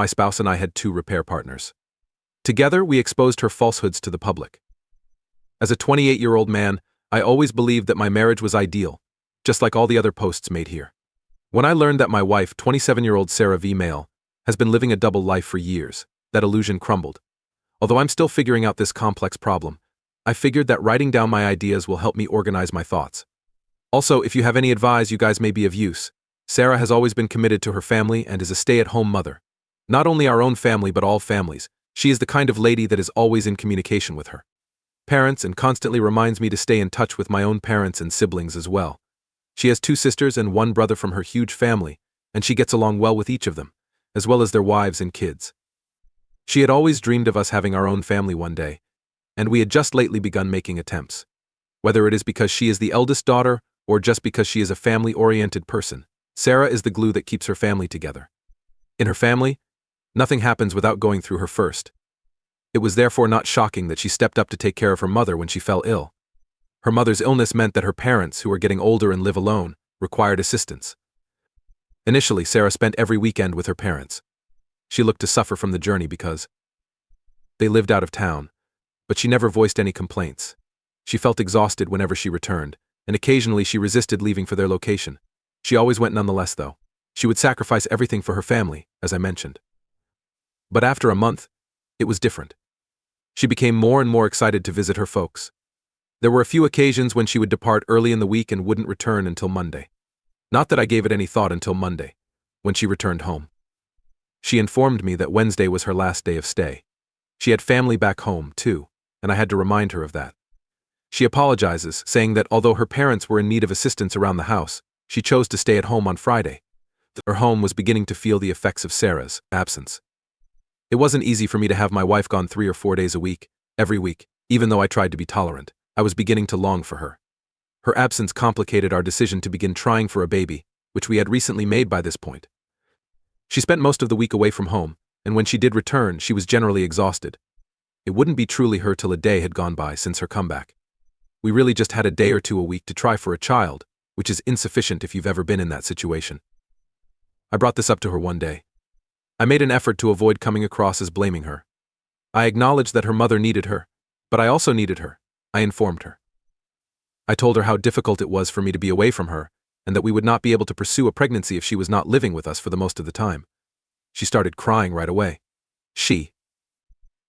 My spouse and I had 2 repair partners. Together, we exposed her falsehoods to the public. As a 28-year-old man, I always believed that my marriage was ideal, just like all the other posts made here. When I learned that my wife, 27-year-old Sarah V. Male, has been living a double life for years, that illusion crumbled. Although I'm still figuring out this complex problem, I figured that writing down my ideas will help me organize my thoughts. Also, if you have any advice, you guys may be of use. Sarah has always been committed to her family and is a stay-at-home mother. Not only our own family but all families. She is the kind of lady that is always in communication with her parents and constantly reminds me to stay in touch with my own parents and siblings as well. She has 2 sisters and 1 brother from her huge family, and she gets along well with each of them, as well as their wives and kids. She had always dreamed of us having our own family one day, and we had just lately begun making attempts. Whether it is because she is the eldest daughter or just because she is a family-oriented person, Sarah is the glue that keeps her family together. In her family, nothing happens without going through her first. It was therefore not shocking that she stepped up to take care of her mother when she fell ill. Her mother's illness meant that her parents, who were getting older and live alone, required assistance. Initially, Sarah spent every weekend with her parents. She looked to suffer from the journey because they lived out of town, but she never voiced any complaints. She felt exhausted whenever she returned, and occasionally she resisted leaving for their location. She always went nonetheless, though. She would sacrifice everything for her family, as I mentioned. But after a month, it was different. She became more and more excited to visit her folks. There were a few occasions when she would depart early in the week and wouldn't return until Monday. Not that I gave it any thought until Monday, when she returned home. She informed me that Wednesday was her last day of stay. She had family back home, too, and I had to remind her of that. She apologizes, saying that although her parents were in need of assistance around the house, she chose to stay at home on Friday. Her home was beginning to feel the effects of Sarah's absence. It wasn't easy for me to have my wife gone 3 or 4 days a week, every week, even though I tried to be tolerant. I was beginning to long for her. Her absence complicated our decision to begin trying for a baby, which we had recently made by this point. She spent most of the week away from home, and when she did return, she was generally exhausted. It wouldn't be truly her till a day had gone by since her comeback. We really just had a day or 2 a week to try for a child, which is insufficient if you've ever been in that situation. I brought this up to her one day. I made an effort to avoid coming across as blaming her. I acknowledged that her mother needed her, but I also needed her. I informed her. I told her how difficult it was for me to be away from her, and that we would not be able to pursue a pregnancy if she was not living with us for the most of the time. She started crying right away. She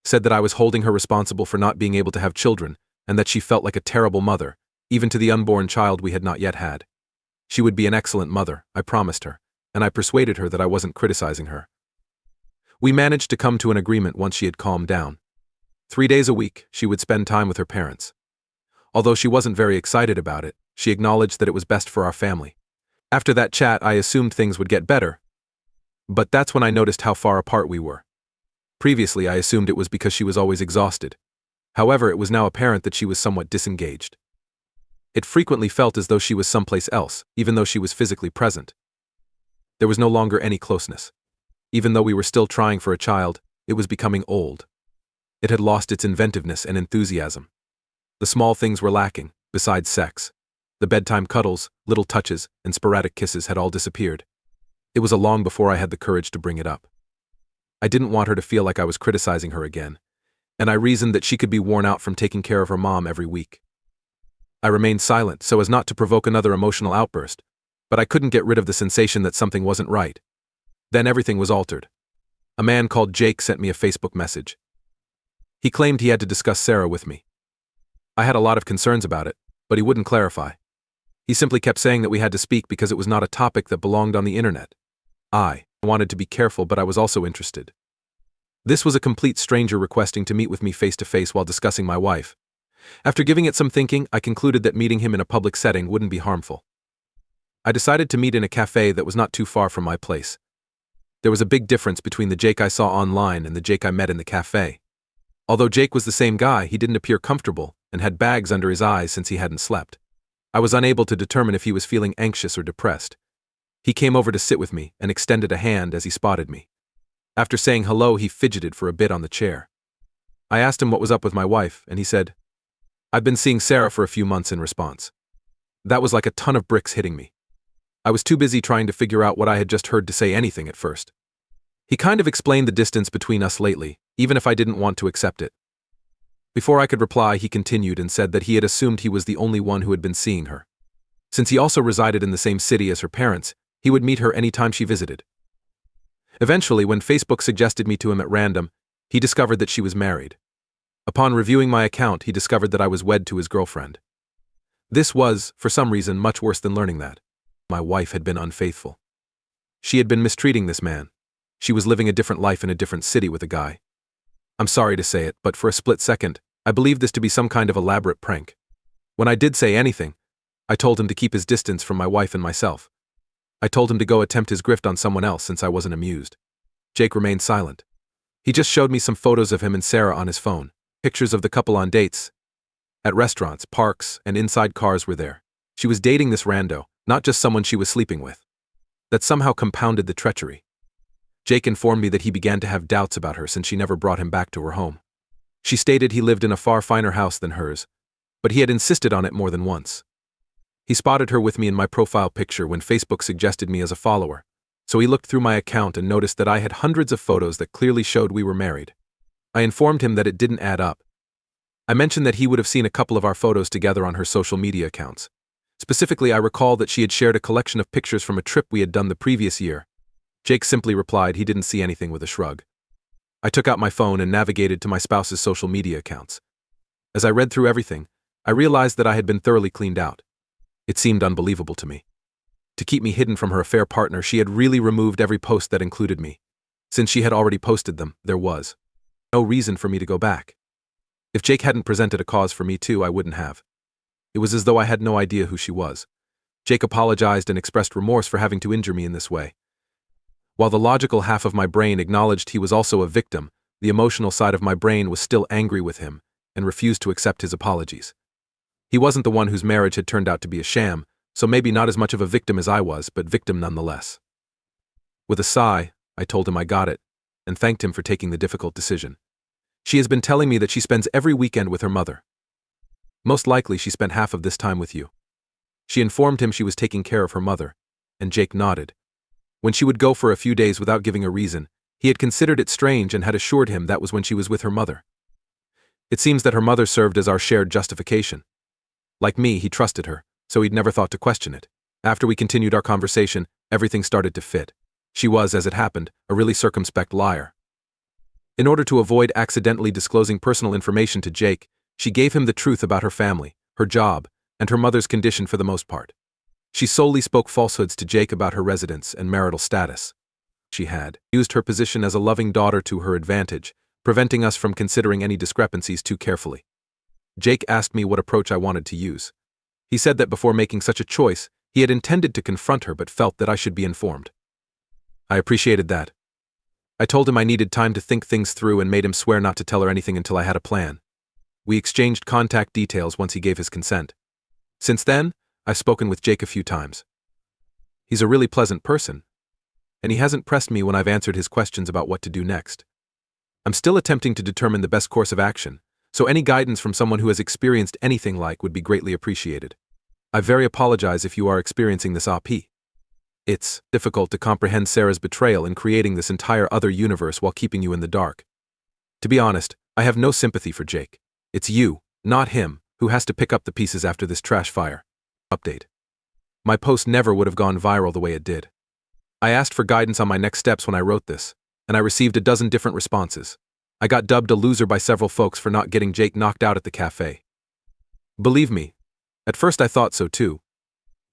said that I was holding her responsible for not being able to have children, and that she felt like a terrible mother, even to the unborn child we had not yet had. She would be an excellent mother, I promised her, and I persuaded her that I wasn't criticizing her. We managed to come to an agreement once she had calmed down. 3 days a week, she would spend time with her parents. Although she wasn't very excited about it, she acknowledged that it was best for our family. After that chat, I assumed things would get better. But that's when I noticed how far apart we were. Previously, I assumed it was because she was always exhausted. However, it was now apparent that she was somewhat disengaged. It frequently felt as though she was someplace else, even though she was physically present. There was no longer any closeness. Even though we were still trying for a child, it was becoming old. It had lost its inventiveness and enthusiasm. The small things were lacking, besides sex. The bedtime cuddles, little touches, and sporadic kisses had all disappeared. It was long before I had the courage to bring it up. I didn't want her to feel like I was criticizing her again, and I reasoned that she could be worn out from taking care of her mom every week. I remained silent so as not to provoke another emotional outburst, but I couldn't get rid of the sensation that something wasn't right. Then everything was altered. A man called Jake sent me a Facebook message. He claimed he had to discuss Sarah with me. I had a lot of concerns about it, but he wouldn't clarify. He simply kept saying that we had to speak because it was not a topic that belonged on the internet. I wanted to be careful, but I was also interested. This was a complete stranger requesting to meet with me face to face while discussing my wife. After giving it some thinking, I concluded that meeting him in a public setting wouldn't be harmful. I decided to meet in a cafe that was not too far from my place. There was a big difference between the Jake I saw online and the Jake I met in the cafe. Although Jake was the same guy, he didn't appear comfortable and had bags under his eyes since he hadn't slept. I was unable to determine if he was feeling anxious or depressed. He came over to sit with me and extended a hand as he spotted me. After saying hello, he fidgeted for a bit on the chair. I asked him what was up with my wife, and he said, "I've been seeing Sarah for a few months," in response. That was like a ton of bricks hitting me. I was too busy trying to figure out what I had just heard to say anything at first. He kind of explained the distance between us lately, even if I didn't want to accept it. Before I could reply, he continued and said that he had assumed he was the only one who had been seeing her. Since he also resided in the same city as her parents, he would meet her any time she visited. Eventually, when Facebook suggested me to him at random, he discovered that she was married. Upon reviewing my account, he discovered that I was wed to his girlfriend. This was, for some reason, much worse than learning that my wife had been unfaithful. She had been mistreating this man. She was living a different life in a different city with a guy. I'm sorry to say it, but for a split second, I believed this to be some kind of elaborate prank. When I did say anything, I told him to keep his distance from my wife and myself. I told him to go attempt his grift on someone else since I wasn't amused. Jake remained silent. He just showed me some photos of him and Sarah on his phone, pictures of the couple on dates. At restaurants, parks, and inside cars were there. She was dating this rando, not just someone she was sleeping with. That somehow compounded the treachery. Jake informed me that he began to have doubts about her since she never brought him back to her home. She stated he lived in a far finer house than hers, but he had insisted on it more than once. He spotted her with me in my profile picture when Facebook suggested me as a follower, so he looked through my account and noticed that I had hundreds of photos that clearly showed we were married. I informed him that it didn't add up. I mentioned that he would have seen a couple of our photos together on her social media accounts. Specifically, I recall that she had shared a collection of pictures from a trip we had done the previous year. Jake simply replied he didn't see anything with a shrug. I took out my phone and navigated to my spouse's social media accounts. As I read through everything, I realized that I had been thoroughly cleaned out. It seemed unbelievable to me. To keep me hidden from her affair partner, she had really removed every post that included me. Since she had already posted them, there was no reason for me to go back. If Jake hadn't presented a cause for me too, I wouldn't have. It was as though I had no idea who she was. Jake apologized and expressed remorse for having to injure me in this way. While the logical half of my brain acknowledged he was also a victim, the emotional side of my brain was still angry with him and refused to accept his apologies. He wasn't the one whose marriage had turned out to be a sham, so maybe not as much of a victim as I was, but victim nonetheless. With a sigh, I told him I got it, and thanked him for taking the difficult decision. She has been telling me that she spends every weekend with her mother. Most likely she spent half of this time with you. She informed him she was taking care of her mother, and Jake nodded. When she would go for a few days without giving a reason, he had considered it strange and had assured him that was when she was with her mother. It seems that her mother served as our shared justification. Like me, he trusted her, so he'd never thought to question it. After we continued our conversation, everything started to fit. She was, as it happened, a really circumspect liar. In order to avoid accidentally disclosing personal information to Jake, she gave him the truth about her family, her job, and her mother's condition for the most part. She solely spoke falsehoods to Jake about her residence and marital status. She had used her position as a loving daughter to her advantage, preventing us from considering any discrepancies too carefully. Jake asked me what approach I wanted to use. He said that before making such a choice, he had intended to confront her but felt that I should be informed. I appreciated that. I told him I needed time to think things through and made him swear not to tell her anything until I had a plan. We exchanged contact details once he gave his consent. Since then, I've spoken with Jake a few times. He's a really pleasant person, and he hasn't pressed me when I've answered his questions about what to do next. I'm still attempting to determine the best course of action, so any guidance from someone who has experienced anything like would be greatly appreciated. I very apologize if you are experiencing this AP. It's difficult to comprehend Sarah's betrayal in creating this entire other universe while keeping you in the dark. To be honest, I have no sympathy for Jake. It's you, not him, who has to pick up the pieces after this trash fire. Update. My post never would have gone viral the way it did. I asked for guidance on my next steps when I wrote this, and I received a dozen different responses. I got dubbed a loser by several folks for not getting Jake knocked out at the cafe. Believe me, at first I thought so too.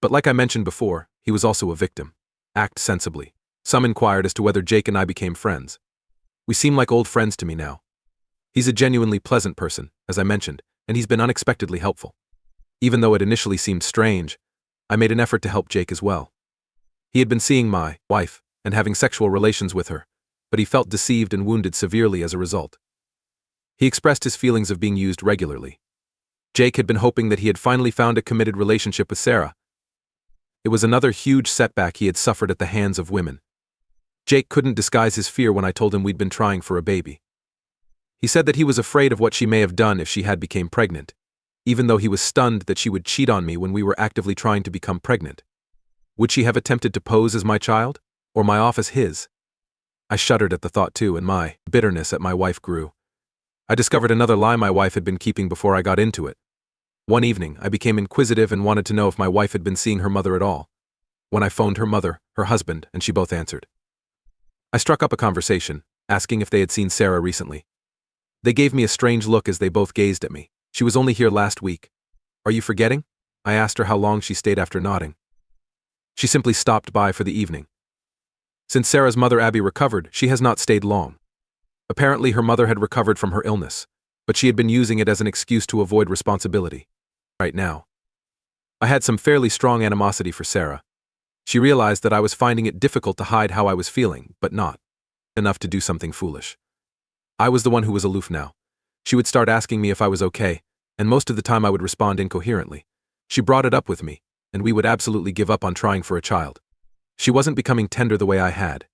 But like I mentioned before, he was also a victim. Act sensibly. Some inquired as to whether Jake and I became friends. We seem like old friends to me now. He's a genuinely pleasant person, as I mentioned, and he's been unexpectedly helpful. Even though it initially seemed strange, I made an effort to help Jake as well. He had been seeing my wife and having sexual relations with her, but he felt deceived and wounded severely as a result. He expressed his feelings of being used regularly. Jake had been hoping that he had finally found a committed relationship with Sarah. It was another huge setback he had suffered at the hands of women. Jake couldn't disguise his fear when I told him we'd been trying for a baby. He said that he was afraid of what she may have done if she had become pregnant, even though he was stunned that she would cheat on me when we were actively trying to become pregnant. Would she have attempted to pose as my child, or my off as his? I shuddered at the thought too, and my bitterness at my wife grew. I discovered another lie my wife had been keeping before I got into it. One evening, I became inquisitive and wanted to know if my wife had been seeing her mother at all. When I phoned her mother, her husband, and she both answered. I struck up a conversation, asking if they had seen Sarah recently. They gave me a strange look as they both gazed at me. She was only here last week. Are you forgetting? I asked her how long she stayed after nodding. She simply stopped by for the evening. Since Sarah's mother Abby recovered, she has not stayed long. Apparently her mother had recovered from her illness, but she had been using it as an excuse to avoid responsibility. Right now. I had some fairly strong animosity for Sarah. She realized that I was finding it difficult to hide how I was feeling, but not enough to do something foolish. I was the one who was aloof now. She would start asking me if I was okay, and most of the time I would respond incoherently. She brought it up with me, and we would absolutely give up on trying for a child. She wasn't becoming tender the way I had.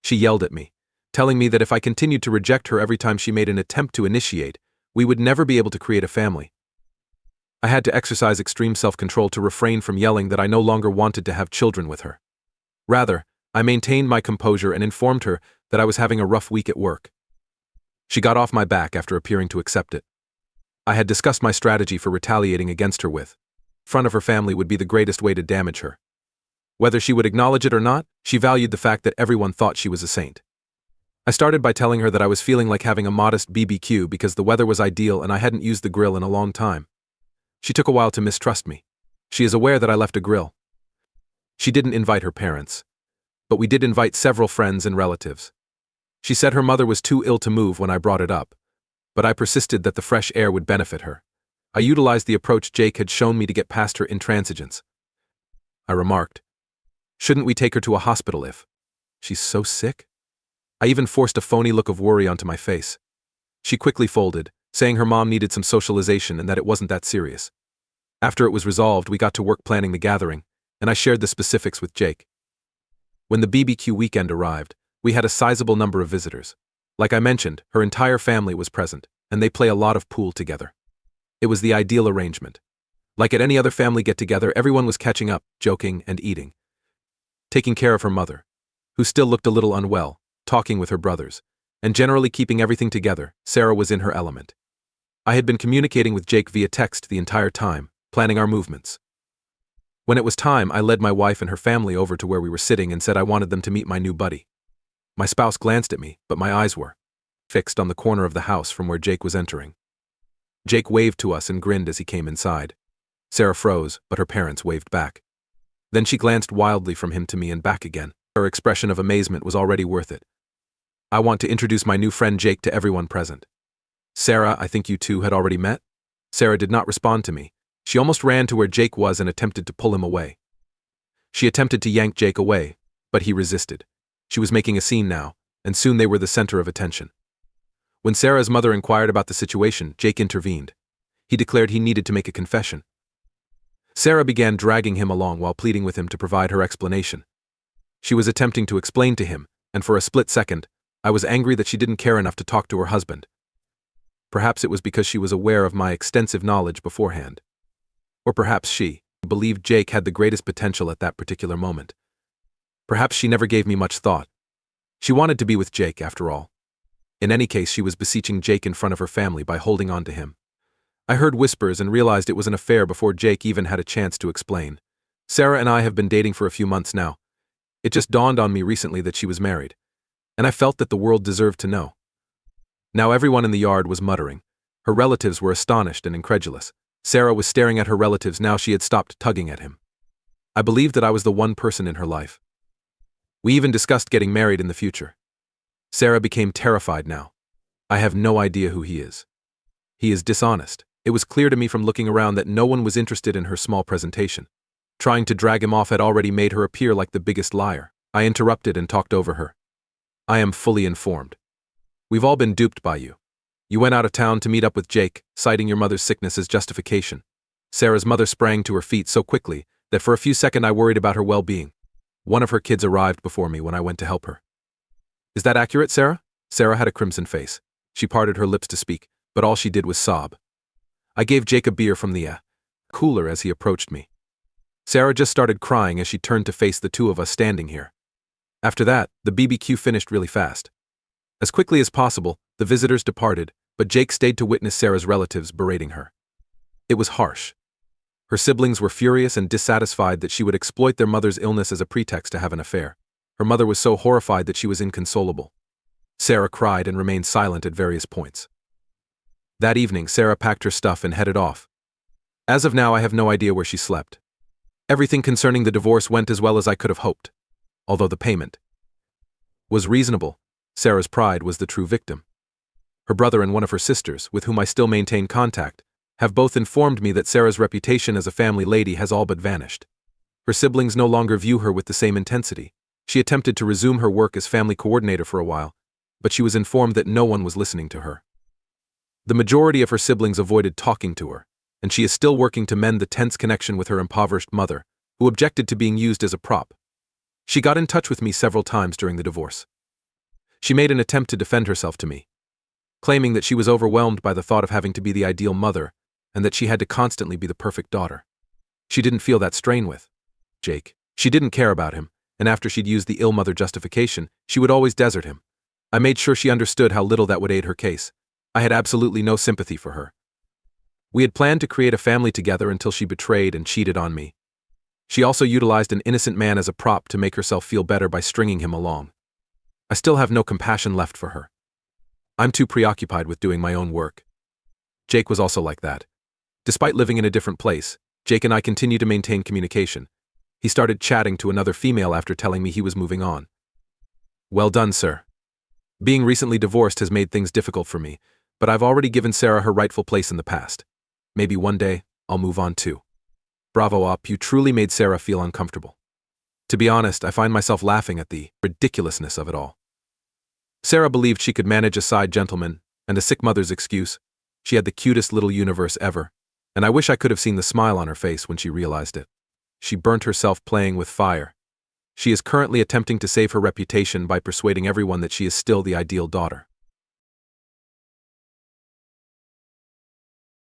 She yelled at me, telling me that if I continued to reject her every time she made an attempt to initiate, we would never be able to create a family. I had to exercise extreme self-control to refrain from yelling that I no longer wanted to have children with her. Rather, I maintained my composure and informed her that I was having a rough week at work. She got off my back after appearing to accept it. I had discussed my strategy for retaliating against her with. Front of her family would be the greatest way to damage her. Whether she would acknowledge it or not, she valued the fact that everyone thought she was a saint. I started by telling her that I was feeling like having a modest BBQ because the weather was ideal and I hadn't used the grill in a long time. She took a while to mistrust me. She is aware that I left a grill. She didn't invite her parents, but we did invite several friends and relatives. She said her mother was too ill to move when I brought it up, but I persisted that the fresh air would benefit her. I utilized the approach Jake had shown me to get past her intransigence. I remarked, "Shouldn't we take her to a hospital if she's so sick?" I even forced a phony look of worry onto my face. She quickly folded, saying her mom needed some socialization and that it wasn't that serious. After it was resolved, we got to work planning the gathering, and I shared the specifics with Jake. When the BBQ weekend arrived, we had a sizable number of visitors. Like I mentioned, her entire family was present, and they play a lot of pool together. It was the ideal arrangement. Like at any other family get-together, everyone was catching up, joking, and eating. Taking care of her mother, who still looked a little unwell, talking with her brothers, and generally keeping everything together, Sarah was in her element. I had been communicating with Jake via text the entire time, planning our movements. When it was time, I led my wife and her family over to where we were sitting and said I wanted them to meet my new buddy. My spouse glanced at me, but my eyes were fixed on the corner of the house from where Jake was entering. Jake waved to us and grinned as he came inside. Sarah froze, but her parents waved back. Then she glanced wildly from him to me and back again. Her expression of amazement was already worth it. "I want to introduce my new friend Jake to everyone present." "Sarah, I think you two had already met?" Sarah did not respond to me. She almost ran to where Jake was and attempted to pull him away. She attempted to yank Jake away, but he resisted. She was making a scene now, and soon they were the center of attention. When Sarah's mother inquired about the situation, Jake intervened. He declared he needed to make a confession. Sarah began dragging him along while pleading with him to provide her explanation. She was attempting to explain to him, and for a split second, I was angry that she didn't care enough to talk to her husband. Perhaps it was because she was aware of my extensive knowledge beforehand. Or perhaps she believed Jake had the greatest potential at that particular moment. Perhaps she never gave me much thought. She wanted to be with Jake, after all. In any case, she was beseeching Jake in front of her family by holding on to him. I heard whispers and realized it was an affair before Jake even had a chance to explain. Sarah and I have been dating for a few months now. It just dawned on me recently that she was married, and I felt that the world deserved to know. Now everyone in the yard was muttering. Her relatives were astonished and incredulous. Sarah was staring at her relatives now she had stopped tugging at him. I believed that I was the one person in her life. We even discussed getting married in the future. Sarah became terrified now. I have no idea who he is. He is dishonest. It was clear to me from looking around that no one was interested in her small presentation. Trying to drag him off had already made her appear like the biggest liar. I interrupted and talked over her. "I am fully informed. We've all been duped by you. You went out of town to meet up with Jake, citing your mother's sickness as justification." Sarah's mother sprang to her feet so quickly that for a few seconds I worried about her well-being. One of her kids arrived before me when I went to help her. "Is that accurate, Sarah?" Sarah had a crimson face. She parted her lips to speak, but all she did was sob. I gave Jake a beer from the cooler as he approached me. Sarah just started crying as she turned to face the two of us standing here. After that, the BBQ finished really fast. As quickly as possible, the visitors departed, but Jake stayed to witness Sarah's relatives berating her. It was harsh. Her siblings were furious and dissatisfied that she would exploit their mother's illness as a pretext to have an affair. Her mother was so horrified that she was inconsolable. Sarah cried and remained silent at various points. That evening, Sarah packed her stuff and headed off. As of now, I have no idea where she slept. Everything concerning the divorce went as well as I could have hoped. Although the payment was reasonable, Sarah's pride was the true victim. Her brother and one of her sisters, with whom I still maintain contact, have both informed me that Sarah's reputation as a family lady has all but vanished. Her siblings no longer view her with the same intensity. She attempted to resume her work as family coordinator for a while, but she was informed that no one was listening to her. The majority of her siblings avoided talking to her, and she is still working to mend the tense connection with her impoverished mother, who objected to being used as a prop. She got in touch with me several times during the divorce. She made an attempt to defend herself to me, claiming that she was overwhelmed by the thought of having to be the ideal mother and that she had to constantly be the perfect daughter. She didn't feel that strain with Jake. She didn't care about him, and after she'd used the ill mother justification, she would always desert him. I made sure she understood how little that would aid her case. I had absolutely no sympathy for her. We had planned to create a family together until she betrayed and cheated on me. She also utilized an innocent man as a prop to make herself feel better by stringing him along. I still have no compassion left for her. I'm too preoccupied with doing my own work. Jake was also like that. Despite living in a different place, Jake and I continue to maintain communication. He started chatting to another female after telling me he was moving on. Well done, sir. Being recently divorced has made things difficult for me, but I've already given Sarah her rightful place in the past. Maybe one day, I'll move on too. Bravo, Op, you truly made Sarah feel uncomfortable. To be honest, I find myself laughing at the ridiculousness of it all. Sarah believed she could manage a side gentleman, and a sick mother's excuse. She had the cutest little universe ever, and I wish I could have seen the smile on her face when she realized it. She burnt herself playing with fire. She is currently attempting to save her reputation by persuading everyone that she is still the ideal daughter.